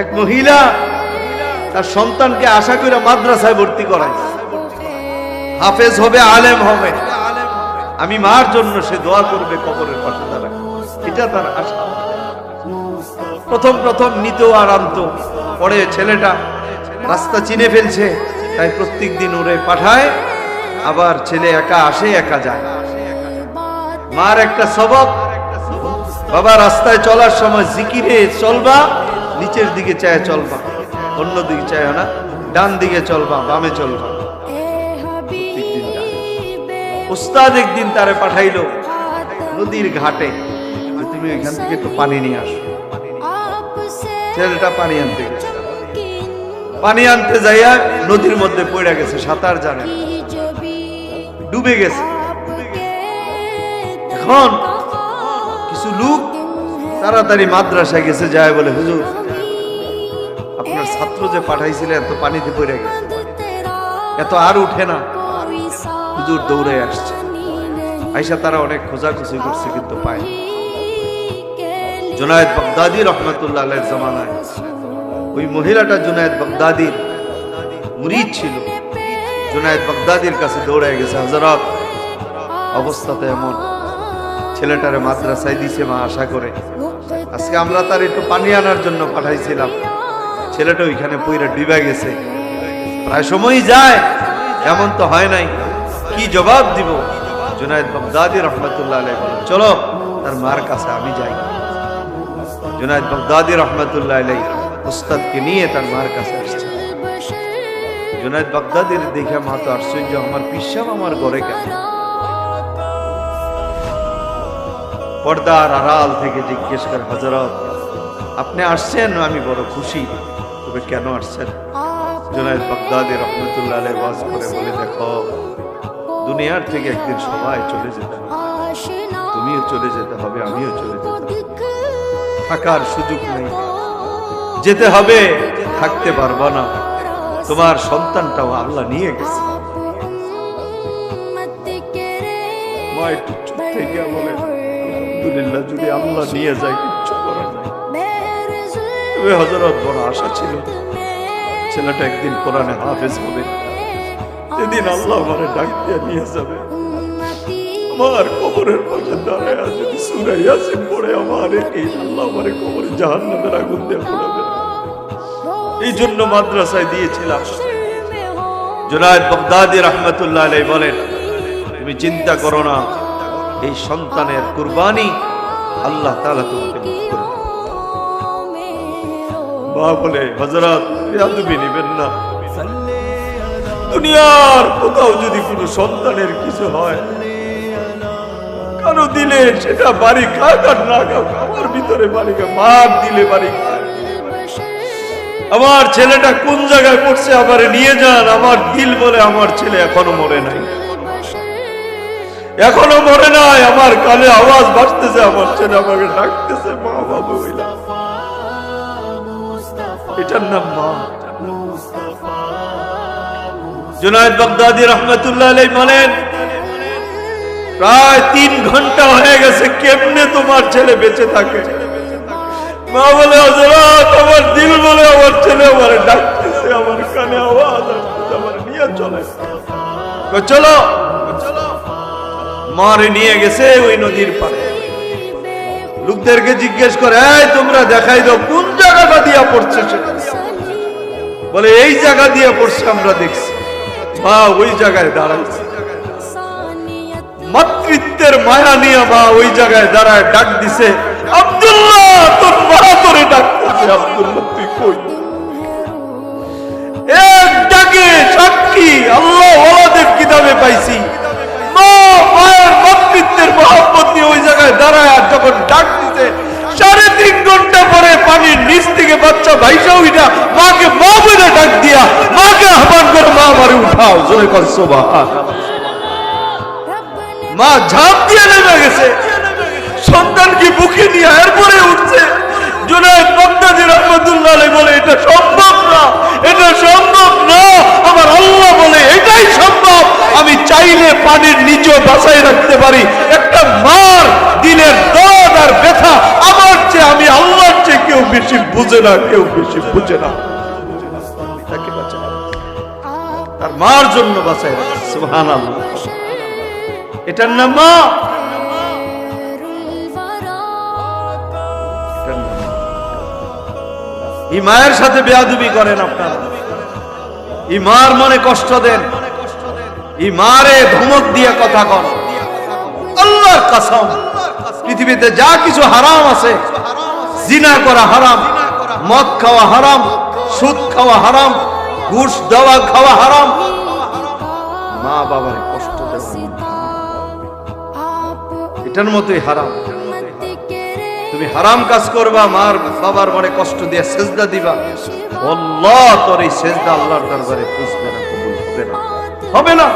এক মহিলা তার সন্তানকে আশা করে মাদ্রাসায় ভর্তি করায়, হাফেজ হবে, আলেম হবে। আমি মার জন্য সে দোয়া করবে কবরের পাশে দাঁড়ায়, এটা তার আশা। প্রথম প্রথম নিত আর আনতো, পরে ছেলেটা রাস্তা চিনে ফেলছে, তাই প্রত্যেক দিন ওরে পাঠায়। আবার ছেলে একা আসে, একা যায়। মার একটা স্বভাব, বাবা রাস্তায় চলার সময় জিকিরে চলবা, নিচের দিকে চায় চলবা, অন্য দিকে চায় না, ডান দিকে চলবা, বামে চলবা। উস্তাদ একদিন তারে পাঠাইলো নদীর ঘাটে, তুমি এখান থেকে একটু পানি নিয়ে আসো। ছেলেটা পানি আনতে গেছে, পানি আনতে যাইয়া নদীর মধ্যে পড়ে গেছে, সাঁতার জানে না, ডুবে গেছে। এখন কিছু লোক তাড়াতাড়ি মাদ্রাসায় গেছে, যায় বলে হুজুর আপনার ছাত্র যে পাঠাইছিলেন এত পানিতে পড়ে গেছে, এত আর উঠে না। হুজুর দৌড়ে আসছে, আইসা তারা অনেক খোঁজাখুঁজি করছে কিন্তু পায়। জুনায়েদ বাগদাদি রহমতুল্লাহ আলাইহির জামানায় ওই মহিলাটা জুনায়েদ বাগদাদির মুরিদ ছিল। জুনায়েদ বাগদাদির কাছে দৌড়ায় গেছে, হযরত অবস্থাতে এমন, ছেলেটারে মাদ্রাসায় দিছে মা আশা করে, আজকে আমরা তার একটু পানি আনার জন্য পাঠাইছিলাম, ছেলেটা ওইখানে পইরা ডুবে গেছে, প্রায় সময়ই যায়, এমন তো হয় নাই, কি জবাব দিব? জুনায়েদ বাগদাদি রহমতুল্লাহ আলাইহি বলেন চলো তার মার কাছে আমি যাই। জুনায়েদ বাগদাদি রহমতুল্লাহ আলাইহি উস্তাদকে নিয়ে তার মার কাছে আসছে। জুনায়েদ বাগদাদির দেখে মা তো আশ্চর্য, আমার পিসাব আমার ঘরে কেন? পর্দার আড়াল থেকে জিজ্ঞেস করে, হযরত আপনি আসছেন? আমি বড় খুশি, তবে কেন আসছেন? জুনায়েদ বাগদাদি রহমতুল্লাহ আলাইহি ওয়াজ করে বলে, দেখো দুনিয়ার থেকে একদিন সবাই চলে যেতে হবে, তুমিও চলে যেতে হবে, আমিও চলে যেতে হবে, থাকার সুযোগ নেই, যেতে হবে, থাকতে পারবা না, তোমার সন্তানটাও আল্লাহ নিয়ে গেছে। মা একটু চুপ থেকে বলে, আলহামদুলিল্লাহ, যদি আল্লাহ নিয়ে যায় কিচ্ছু করার নাই। তবে হযরত বড় আশা ছিল ছেলেটা একদিন কোরআনে হাফেজ হবে, যেদিন আল্লাহ আমারে ডাক দিয়ে নিয়ে যাবে, আমার কবরের পাশে দাঁড়ায় যদি সূরা ইয়াসিন পড়ে আমার এই আল্লাহ আমারে কবরে জাহান্নামের আগুন দিয়ে পোড়াবে। এই জন্য মাদ্রাসায় দিয়েছিলাম। জুনায়েদ বাগদাদি রহমতুল্লাহ আলাইহি বলেন, তুমি চিন্তা করো না, এই সন্তানের কুরবানি আল্লাহ তাআলা তোমাকে মাফ করে দেবে। মা বলে, হযরত বেয়াদবি নেবেন না, দুনিয়ার কোথাও যদি কোনো সন্তানের কিছু হয়, কারো দিলে সেটা বাড়ি খাক আর না খাক, আমার ভিতরে বাড়ি খাক, মার দিলে বাড়ি খাক। আমার ছেলেটা কোন জায়গায় পড়ছে, আমারে নিয়ে যান। আমার দিল বলে আমার ছেলে এখনো মরে নাই, এখনো মরে নাই। আমার কানে আওয়াজ বাজতেছে, আমার ছেলে আমাকে ডাকতেছে, মা বাবু। এটার নাম মা। জুনায়েদ বাগদাদি রহমতুল্লাহ আলাইহি বলেন, প্রায় 3 ঘন্টা হয়ে গেছে, কেমনে তোমার ছেলে বেঁচে থাকে? মা বলে, হযরত আমার দিল বলে আমার ছেলে আমারে ডাকতেছে, আমার কানে আওয়াজ আসতেছে, আমার নিয়ে চলে চলো। মারে নিয়ে গেছে ওই নদীর পাড়ে। লোকদেরকে জিজ্ঞেস করে, এই তোমরা দেখাই দাও কোন জায়গাটা দিয়া পড়ছে সেটা। বলে, এই জায়গা দিয়ে পড়ছে, আমরা দেখছি। মা ওই জায়গায় দাঁড়াইছে, মাতৃত্বের মায়া নিয়ে মা ওই জায়গায় দাঁড়ায় ডাক দিছে, আব্দুল্লাহ তোর মা তোরে ডাকতেছে, আব্দুল্লাহ তুই কই? এক ডাকে সাক্ষী আল্লাহ ওয়ালাদের কিতাবে পাইছি, মা মায়ের মাতৃত্বের মহব্বত নিয়ে ওই জায়গায় দাঁড়ায় আর যখন ডাক দিছে, 3.5 ঘন্টা পরে পানির নিচ থেকে বাচ্চা ভাইসা উঠা মাকে মা বলে ডাক দিয়া মাকে আহ্বান করে, মা আমারে উঠাও। জোরে কর সুবহানাল্লাহ। মা ঝাঁপ দিয়ে নেমে গেছে, সন্তানকে বুকে নিয়ে এরপরে উঠছে। জুনায়েদ বাগদাদি রাহমাতুল্লাহ আলাইহি বলে, এটা সম্ভব না, এটা সম্ভব না। আমার আল্লাহ বলে এটাই সম্ভব। আমি চাইলে পানির নিচে বাঁচাই রাখতে পারি। একটা মার দিলের দর্দ আর ব্যথা আমার চেয়ে, আমি আল্লাহর চেয়ে কেউ বেশি বুঝে না, কেউ বেশি বুঝে না। তাকে বাঁচায়, তার মার জন্য বাঁচায় রাখে। সুবহানাল্লাহ, এটার নাম মা। এই মায়ের সাথে বেয়াদবি করেন আপনারা, এই মার মনে কষ্ট দেন, এই মারে ধমক দিয়ে কথা কন। আল্লাহর কসম, পৃথিবীতে যা কিছু হারাম আছে, জিনা করা হারাম, মদ খাওয়া হারাম, সুদ খাওয়া হারাম, ঘুষ দেওয়া খাওয়া হারাম, মা বাবার কষ্ট দেওয়া এটার মতোই হারাম। তুমি হারাম কাজ করবা, মার বাবার মনে কষ্ট দিয়ে সেজদা দিবা, আল্লাহ তোর এই সেজদা আল্লাহর দরবারে পুষবে না, কবুল হবে না, হবে না।